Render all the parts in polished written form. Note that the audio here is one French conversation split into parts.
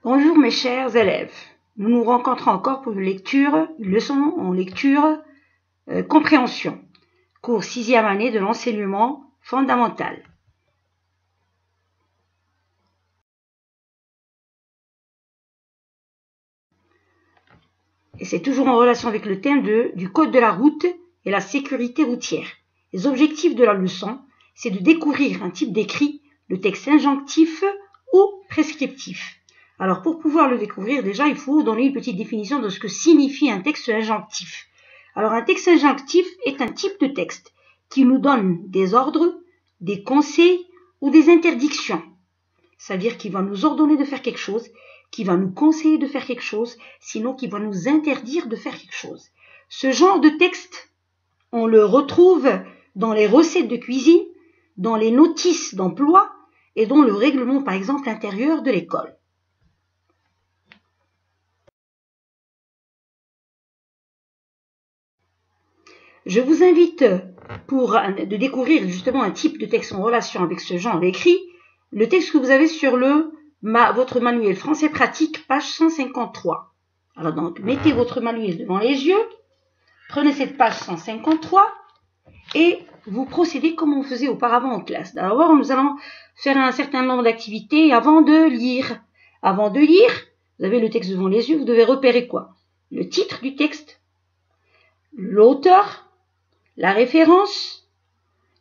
Bonjour mes chers élèves, nous nous rencontrons encore pour une leçon en lecture compréhension, cours 6e année de l'enseignement fondamental. Et c'est toujours en relation avec le thème du code de la route et la sécurité routière. Les objectifs de la leçon, c'est de découvrir un type d'écrit, le texte injonctif ou prescriptif. Alors pour pouvoir le découvrir, déjà il faut donner une petite définition de ce que signifie un texte injonctif. Alors un texte injonctif est un type de texte qui nous donne des ordres, des conseils ou des interdictions. C'est-à-dire qu'il va nous ordonner de faire quelque chose, qui va nous conseiller de faire quelque chose, sinon qui va nous interdire de faire quelque chose. Ce genre de texte, on le retrouve dans les recettes de cuisine, dans les notices d'emploi et dans le règlement, par exemple, intérieur de l'école. Je vous invite, de découvrir justement un type de texte en relation avec ce genre d'écrit, le texte que vous avez sur votre manuel français pratique, page 153. Alors donc, mettez votre manuel devant les yeux, prenez cette page 153 et vous procédez comme on faisait auparavant en classe. D'abord, nous allons faire un certain nombre d'activités avant de lire. Avant de lire, vous avez le texte devant les yeux, vous devez repérer quoi? Le titre du texte, l'auteur, la référence,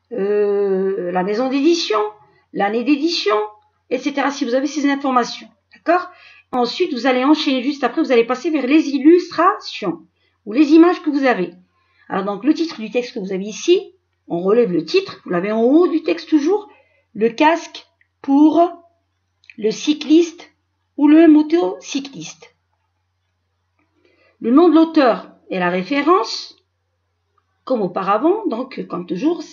la maison d'édition, l'année d'édition, etc. Si vous avez ces informations, d'accord? Ensuite, vous allez enchaîner juste après, vous allez passer vers les illustrations ou les images que vous avez. Alors donc, le titre du texte que vous avez ici, on relève le titre, vous l'avez en haut du texte toujours, le casque pour le cycliste ou le motocycliste. Le nom de l'auteur et la référence, comme auparavant, donc comme toujours,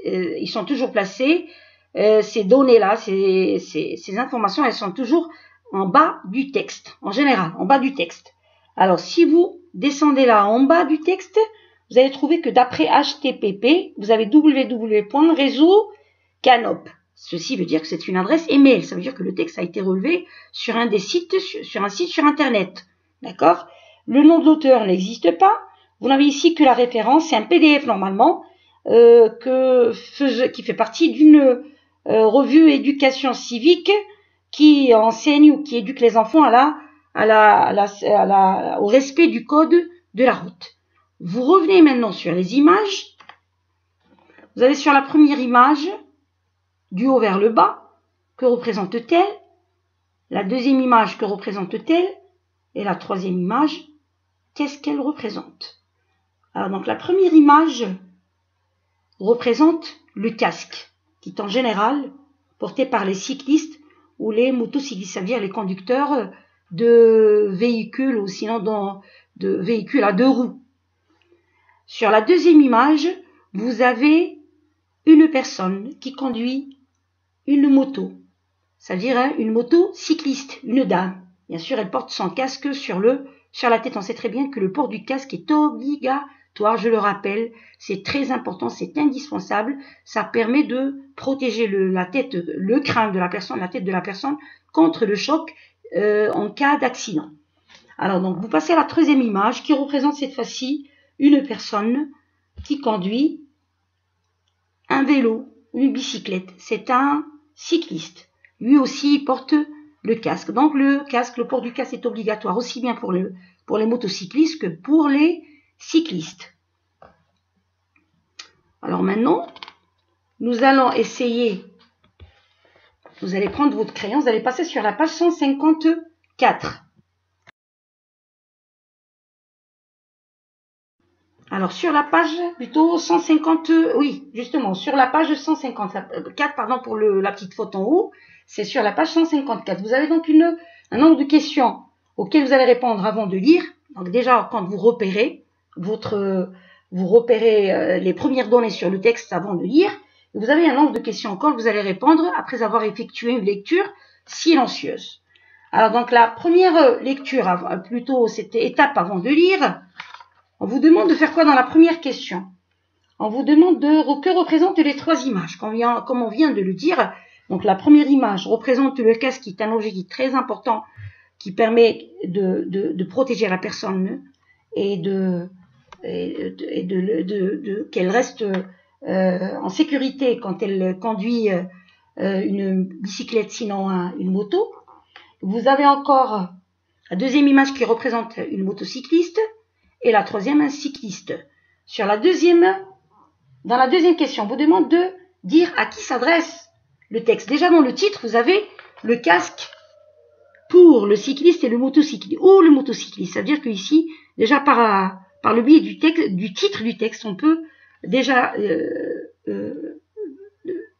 ils sont toujours placés, ces données-là, ces informations, elles sont toujours en bas du texte, en général, en bas du texte. Alors, si vous descendez là en bas du texte, vous allez trouver que d'après HTTP, vous avez www.réseau-canop. Ceci veut dire que c'est une adresse email, ça veut dire que le texte a été relevé sur un site sur Internet. D'accord? Le nom de l'auteur n'existe pas. Vous n'avez ici que la référence, c'est un PDF normalement, qui fait partie d'une revue éducation civique qui enseigne ou qui éduque les enfants au respect du code de la route. Vous revenez maintenant sur les images. Vous avez sur la première image, du haut vers le bas, que représente-t-elle? La deuxième image, que représente-t-elle? Et la troisième image, qu'est-ce qu'elle représente? Alors donc la première image représente le casque, qui est en général porté par les cyclistes ou les motocyclistes, c'est-à-dire les conducteurs de véhicules ou sinon de véhicules à deux roues. Sur la deuxième image, vous avez une personne qui conduit une moto, c'est-à-dire une moto cycliste, une dame. Bien sûr, elle porte son casque sur la tête. On sait très bien que le port du casque est obligatoire, je le rappelle, c'est très important, c'est indispensable. Ça permet de protéger la tête de la personne contre le choc en cas d'accident. Alors donc, vous passez à la troisième image qui représente cette fois-ci une personne qui conduit un vélo ou une bicyclette. C'est un cycliste. Lui aussi, il porte le casque. Donc, le port du casque est obligatoire aussi bien pour les motocyclistes que pour les cyclistes. Alors maintenant, nous allons essayer. Vous allez prendre votre crayon, vous allez passer sur la page 154. Alors, sur la page, plutôt 150, oui, justement, sur la page 154, pour la petite faute en haut, c'est sur la page 154. Vous avez donc un nombre de questions auxquelles vous allez répondre avant de lire. Donc déjà, quand vous repérez les premières données sur le texte avant de lire, et vous avez un nombre de questions encore que vous allez répondre après avoir effectué une lecture silencieuse. Alors donc la première lecture, plutôt cette étape avant de lire, on vous demande de faire quoi dans la première question? On vous demande que représentent les trois images, comme on vient de le dire. Donc la première image représente le casque, qui est un objet qui est très important qui permet de protéger la personne et qu'elle reste en sécurité quand elle conduit une bicyclette, sinon une moto. Vous avez encore la deuxième image qui représente une motocycliste et la troisième un cycliste. Dans la deuxième question, on vous demande de dire à qui s'adresse le texte. Déjà dans le titre, vous avez le casque pour le cycliste et le motocycliste, ou le motocycliste. Ça veut dire qu'ici, déjà par le biais du titre du texte, on peut déjà,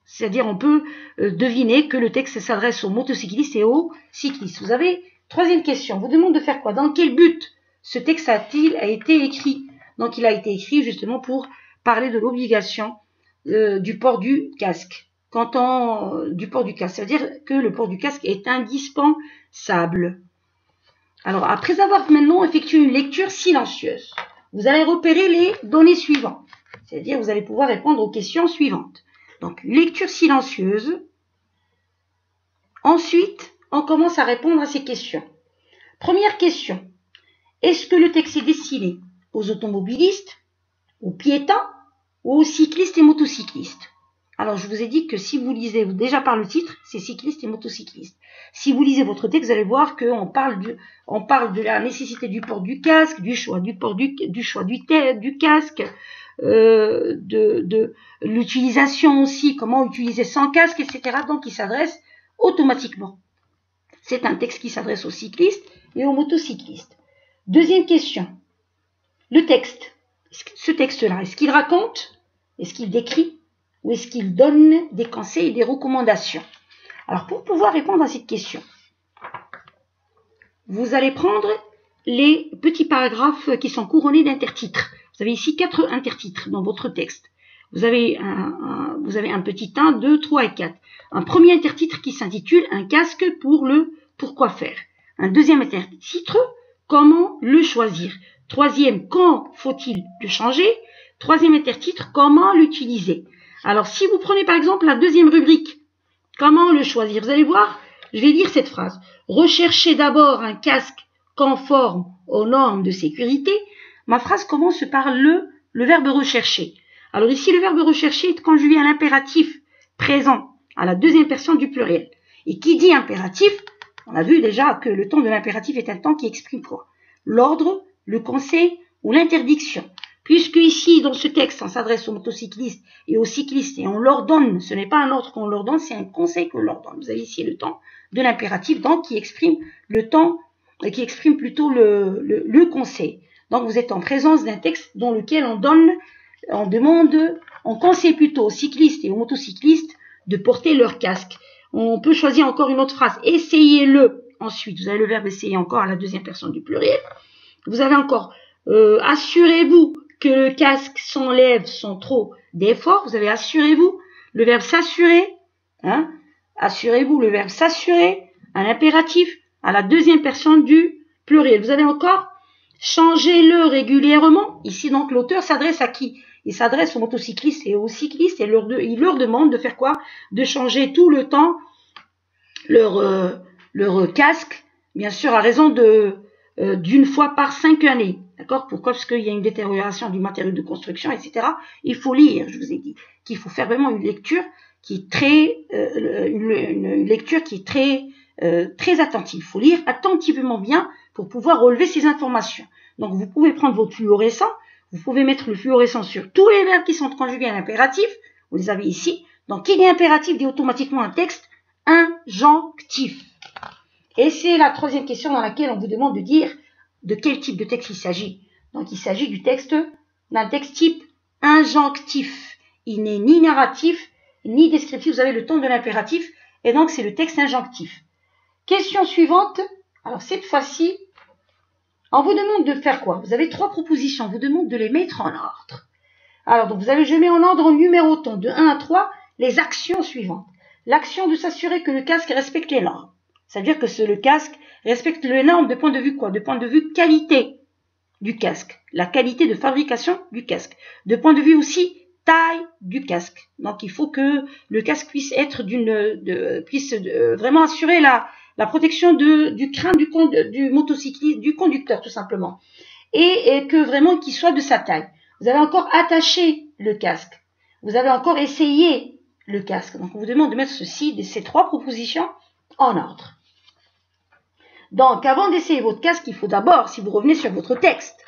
c'est-à-dire on peut deviner que le texte s'adresse aux motocyclistes et aux cyclistes. Vous avez, troisième question, on vous demande de faire quoi? Dans quel but ce texte a été écrit? Donc il a été écrit justement pour parler de l'obligation du port du casque. Du port du casque, ça veut dire que le port du casque est indispensable. Alors, après avoir maintenant effectué une lecture silencieuse, vous allez repérer les données suivantes. C'est-à-dire, vous allez pouvoir répondre aux questions suivantes. Donc, lecture silencieuse. Ensuite, on commence à répondre à ces questions. Première question. Est-ce que le texte est destiné aux automobilistes, aux piétons ou aux cyclistes et motocyclistes? Alors, je vous ai dit que si vous lisez, déjà par le titre, c'est cyclistes et motocyclistes. Si vous lisez votre texte, vous allez voir qu'on parle de la nécessité du port du casque, du choix du casque, de l'utilisation aussi, comment utiliser sans casque, etc. Donc, il s'adresse automatiquement. C'est un texte qui s'adresse aux cyclistes et aux motocyclistes. Deuxième question. Le texte. Ce texte-là, est-ce qu'il raconte? Est-ce qu'il décrit? Ou est-ce qu'il donne des conseils et des recommandations? Alors, pour pouvoir répondre à cette question, vous allez prendre les petits paragraphes qui sont couronnés d'intertitres. Vous avez ici 4 intertitres dans votre texte. Vous avez un petit 1, 2, 3 et 4. Un premier intertitre qui s'intitule « Un casque pour le pourquoi faire ». Un deuxième intertitre « Comment le choisir ». Troisième « Quand faut-il le changer ». Troisième intertitre « Comment l'utiliser ». Alors, si vous prenez par exemple la deuxième rubrique, comment le choisir? Vous allez voir, je vais lire cette phrase. Recherchez d'abord un casque conforme aux normes de sécurité. Ma phrase commence par le verbe rechercher. Alors ici, le verbe rechercher est conjugué à l'impératif présent, à la deuxième personne du pluriel. Et qui dit impératif, on a vu déjà que le temps de l'impératif est un temps qui exprime quoi? L'ordre, le conseil ou l'interdiction. Puisque ici, dans ce texte, on s'adresse aux motocyclistes et aux cyclistes et on leur donne, ce n'est pas un ordre qu'on leur donne, c'est un conseil qu'on leur donne. Vous avez ici le temps de l'impératif, donc qui exprime le temps, qui exprime plutôt le conseil. Donc vous êtes en présence d'un texte dans lequel on conseille plutôt aux cyclistes et aux motocyclistes de porter leur casque. On peut choisir encore une autre phrase, essayez-le. Ensuite, vous avez le verbe essayer encore à la deuxième personne du pluriel. Vous avez encore, assurez-vous que le casque s'enlève sans trop d'efforts. Vous avez assurez-vous, le verbe s'assurer, hein, assurez-vous, le verbe s'assurer, un impératif à la deuxième personne du pluriel. Vous avez encore changez-le régulièrement. Ici donc l'auteur s'adresse à qui? Il s'adresse aux motocyclistes et aux cyclistes et il leur demande de faire quoi? De changer tout le temps leur casque, bien sûr à raison d'une fois par 5 années. D'accord? Pourquoi? Parce qu'il y a une détérioration du matériau de construction, etc. Il faut lire, je vous ai dit, qu'il faut faire vraiment une lecture qui est très attentive. Il faut lire attentivement bien pour pouvoir relever ces informations. Donc, vous pouvez prendre votre fluorescent, vous pouvez mettre le fluorescent sur tous les verbes qui sont conjugués à l'impératif, vous les avez ici. Donc, qui dit impératif dit automatiquement un texte injonctif. Et c'est la troisième question dans laquelle on vous demande de dire de quel type de texte il s'agit. Donc, il s'agit d'un texte type injonctif. Il n'est ni narratif, ni descriptif. Vous avez le temps de l'impératif, et donc c'est le texte injonctif. Question suivante. Alors, cette fois-ci, on vous demande de faire quoi? Vous avez 3 propositions. On vous demande de les mettre en ordre. Alors, donc, je mets en ordre en numérotant de 1 à 3 les actions suivantes. L'action de s'assurer que le casque respecte les normes. C'est-à-dire que le casque respecte les normes de point de vue quoi? De point de vue qualité du casque. La qualité de fabrication du casque. De point de vue aussi taille du casque. Donc il faut que le casque puisse être puisse vraiment assurer la la protection du crâne du motocycliste, du conducteur tout simplement, et que vraiment qu'il soit de sa taille. Vous avez encore attaché le casque, vous avez encore essayé le casque. Donc on vous demande de mettre ces 3 propositions en ordre. Donc avant d'essayer votre casque, il faut d'abord, si vous revenez sur votre texte,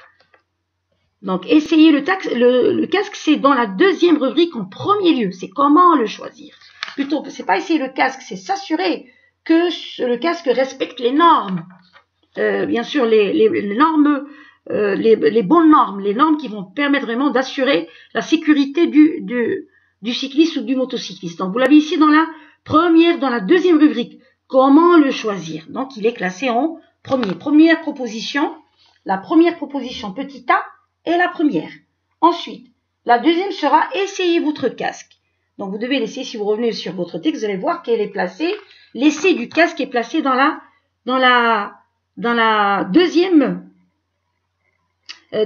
donc essayer le casque, c'est dans la 2e rubrique en premier lieu, c'est comment le choisir. Plutôt, c'est pas essayer le casque, c'est s'assurer que le casque respecte les normes. Bien sûr, les normes, les bonnes normes, les normes qui vont permettre vraiment d'assurer la sécurité du cycliste ou du motocycliste. Donc, vous l'avez ici dans la 2e rubrique. Comment le choisir? Donc, il est classé en premier. Première proposition, la première proposition petit a est la première. Ensuite, la 2e sera essayez votre casque. Donc, vous devez l'essayer, si vous revenez sur votre texte, vous allez voir qu'elle est placée, l'essai du casque est placé dans la 2e,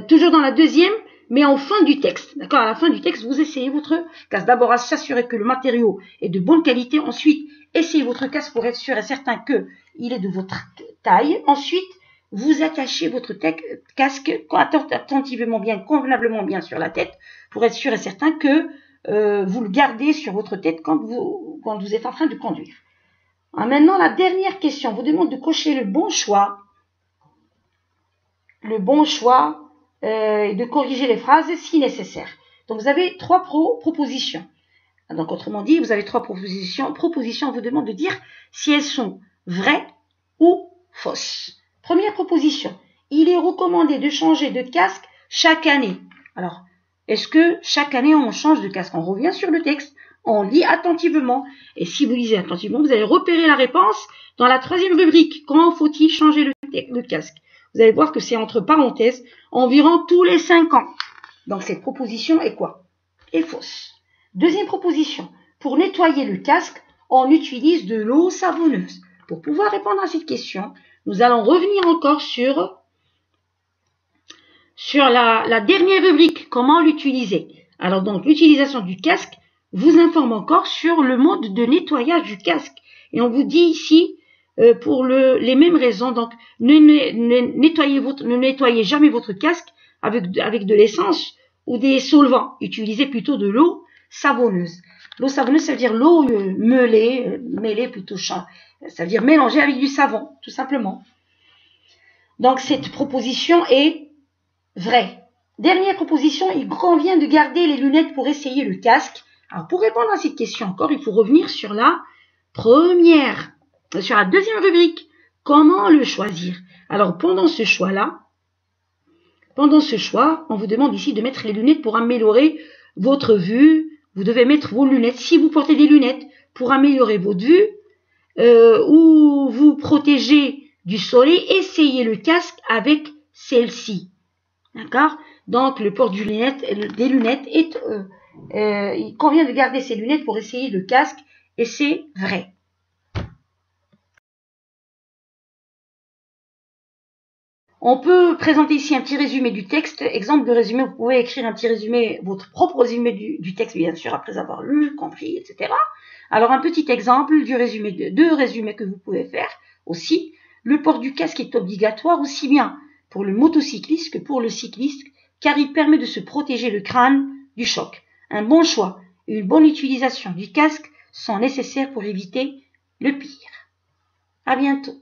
toujours dans la 2e, mais en fin du texte. D'accord? À la fin du texte, vous essayez votre casque. D'abord, à s'assurer que le matériau est de bonne qualité. Ensuite, essayez votre casque pour être sûr et certain qu'il est de votre taille. Ensuite, vous attachez votre casque attentivement bien, convenablement bien sur la tête pour être sûr et certain que vous le gardez sur votre tête quand vous êtes en train de conduire. Maintenant, la dernière question vous demande de cocher le bon choix et de corriger les phrases si nécessaire. Donc, vous avez 3 propositions. Donc, autrement dit, vous avez 3 propositions. Proposition, on vous demande de dire si elles sont vraies ou fausses. Première proposition, il est recommandé de changer de casque chaque année. Alors, est-ce que chaque année on change de casque? On revient sur le texte, on lit attentivement. Et si vous lisez attentivement, vous allez repérer la réponse dans la 3e rubrique. Quand faut-il changer le casque? Vous allez voir que c'est entre parenthèses, environ tous les 5 ans. Donc cette proposition est quoi? Est fausse. 2e proposition, pour nettoyer le casque, on utilise de l'eau savonneuse. Pour pouvoir répondre à cette question, nous allons revenir encore sur la dernière rubrique, comment l'utiliser. Alors donc, l'utilisation du casque vous informe encore sur le mode de nettoyage du casque. Et on vous dit ici, pour les mêmes raisons, donc ne nettoyez jamais votre casque avec de l'essence ou des solvants. Utilisez plutôt de l'eau savonneuse. L'eau savonneuse, ça veut dire l'eau mêlée plutôt, ça veut dire mélangée avec du savon, tout simplement. Donc, cette proposition est vraie. Dernière proposition, il convient de garder les lunettes pour essayer le casque. Alors, pour répondre à cette question encore, il faut revenir sur la 2e rubrique. Comment le choisir? Alors, pendant ce choix, on vous demande ici de mettre les lunettes pour améliorer votre vue. Vous devez mettre vos lunettes. Si vous portez des lunettes pour améliorer votre vue ou vous protéger du soleil, essayez le casque avec celle-ci. D'accord? Donc, le port des lunettes il convient de garder ses lunettes pour essayer le casque et c'est vrai. On peut présenter ici un petit résumé du texte. Exemple de résumé, vous pouvez écrire un petit résumé, votre propre résumé du texte, bien sûr, après avoir lu, compris, etc. Alors, un petit exemple du résumé, deux résumés que vous pouvez faire aussi. Le port du casque est obligatoire aussi bien pour le motocycliste que pour le cycliste, car il permet de se protéger le crâne du choc. Un bon choix et une bonne utilisation du casque sont nécessaires pour éviter le pire. À bientôt.